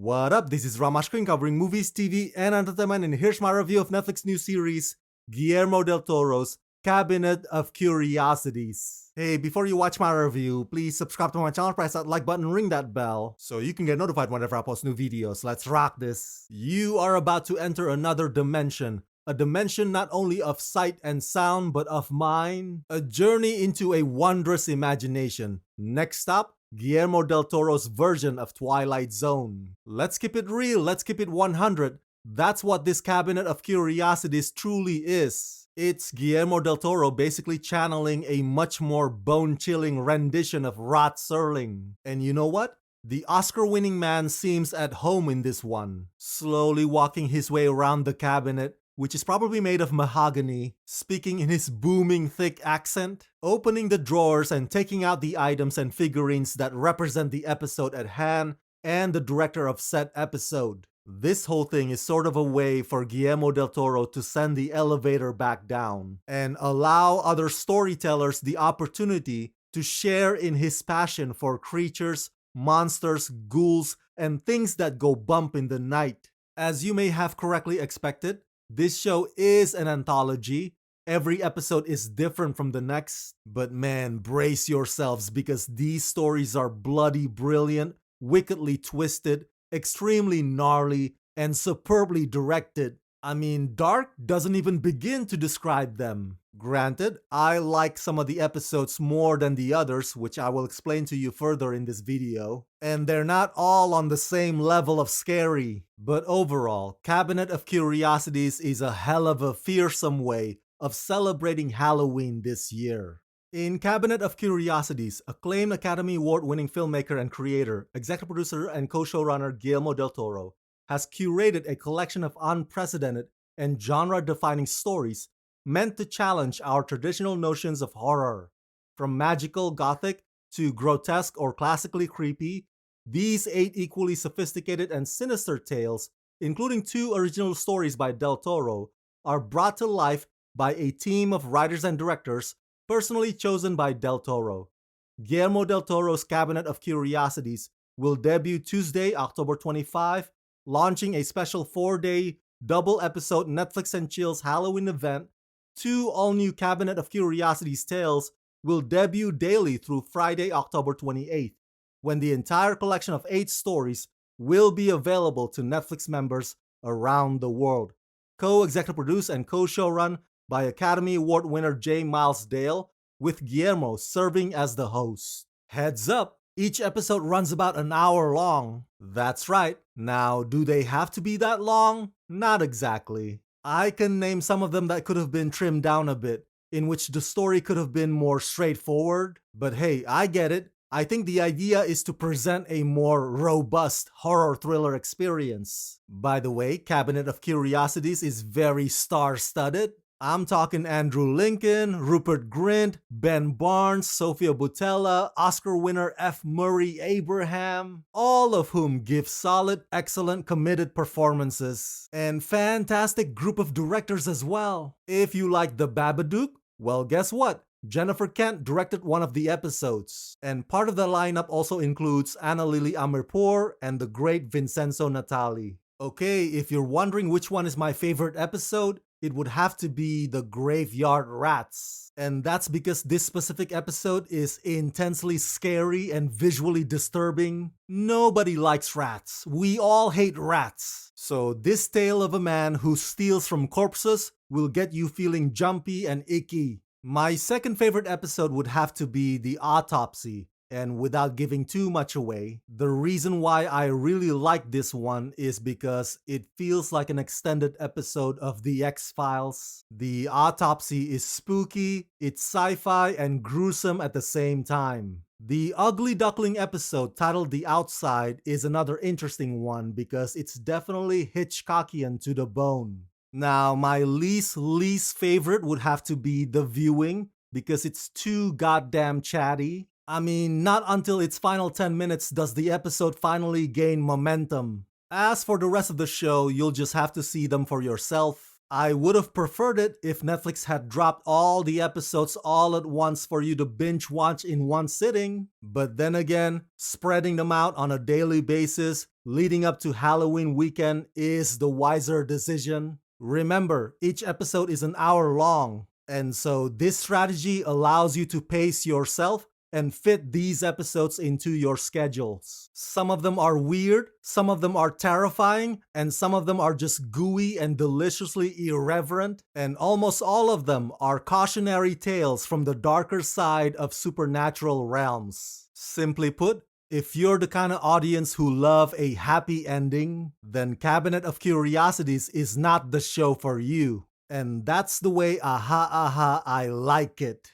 What up? This is Ramashkin covering movies, TV, and entertainment, and here's my review of Netflix new series, Guillermo del Toro's Cabinet of Curiosities. Hey, before you watch my review, please subscribe to my channel, press that like button, ring that bell, so you can get notified whenever I post new videos. Let's rock this. You are about to enter another dimension. A dimension not only of sight and sound, but of mind. A journey into a wondrous imagination. Next stop, Guillermo del Toro's version of Twilight Zone. Let's keep it real, let's keep it 100. That's what this Cabinet of Curiosities truly is. It's Guillermo del Toro basically channeling a much more bone-chilling rendition of Rod Serling. And you know what? The Oscar-winning man seems at home in this one, slowly walking his way around the cabinet, which is probably made of mahogany, speaking in his booming thick accent, opening the drawers and taking out the items and figurines that represent the episode at hand and the director of said episode. This whole thing is sort of a way for Guillermo del Toro to send the elevator back down and allow other storytellers the opportunity to share in his passion for creatures, monsters, ghouls, and things that go bump in the night. As you may have correctly expected, this show is an anthology. Every episode is different from the next. But man, brace yourselves because these stories are bloody brilliant, wickedly twisted, extremely gnarly, and superbly directed. I mean, dark doesn't even begin to describe them. Granted, I like some of the episodes more than the others, which I will explain to you further in this video. And they're not all on the same level of scary. But overall, Cabinet of Curiosities is a hell of a fearsome way of celebrating Halloween this year. In Cabinet of Curiosities, acclaimed Academy Award-winning filmmaker and creator, executive producer, and co-showrunner Guillermo del Toro has curated a collection of unprecedented and genre-defining stories meant to challenge our traditional notions of horror. From magical gothic to grotesque or classically creepy, these 8 equally sophisticated and sinister tales, including 2 original stories by del Toro, are brought to life by a team of writers and directors personally chosen by del Toro. Guillermo del Toro's Cabinet of Curiosities will debut Tuesday, October 25, launching a special 4-day double-episode Netflix and Chill's Halloween event. 2 all-new Cabinet of Curiosities tales will debut daily through Friday, October 28th, when the entire collection of 8 stories will be available to Netflix members around the world. Co-executive produced and co-showrun by Academy Award winner J. Miles Dale, with Guillermo serving as the host. Heads up! Each episode runs about an hour long. That's right. Now, do they have to be that long? Not exactly. I can name some of them that could have been trimmed down a bit, in which the story could have been more straightforward. But hey, I get it. I think the idea is to present a more robust horror thriller experience. By the way, Cabinet of Curiosities is very star-studded. I'm talking Andrew Lincoln, Rupert Grint, Ben Barnes, Sofia Boutella, Oscar winner F. Murray Abraham, all of whom give solid, excellent, committed performances. And fantastic group of directors as well. If you like The Babadook, well, guess what? Jennifer Kent directed one of the episodes. And part of the lineup also includes Anna Lily Amirpour and the great Vincenzo Natali. Okay, if you're wondering which one is my favorite episode, it would have to be The Graveyard Rats. And that's because this specific episode is intensely scary and visually disturbing. Nobody likes rats. We all hate rats. So this tale of a man who steals from corpses will get you feeling jumpy and icky. My second favorite episode would have to be The Autopsy. And without giving too much away, the reason why I really like this one is because it feels like an extended episode of The X-Files. The Autopsy is spooky, it's sci-fi, and gruesome at the same time. The Ugly Duckling episode titled The Outside is another interesting one because it's definitely Hitchcockian to the bone. Now, my least favorite would have to be The Viewing because it's too goddamn chatty. I mean, not until its final 10 minutes does the episode finally gain momentum. As for the rest of the show, you'll just have to see them for yourself. I would have preferred it if Netflix had dropped all the episodes all at once for you to binge watch in one sitting. But then again, spreading them out on a daily basis leading up to Halloween weekend is the wiser decision. Remember, each episode is an hour long, and so this strategy allows you to pace yourself and fit these episodes into your schedules. Some of them are weird, some of them are terrifying, and some of them are just gooey and deliciously irreverent, and almost all of them are cautionary tales from the darker side of supernatural realms. Simply put, if you're the kind of audience who love a happy ending, then Cabinet of Curiosities is not the show for you. And that's the way I like it.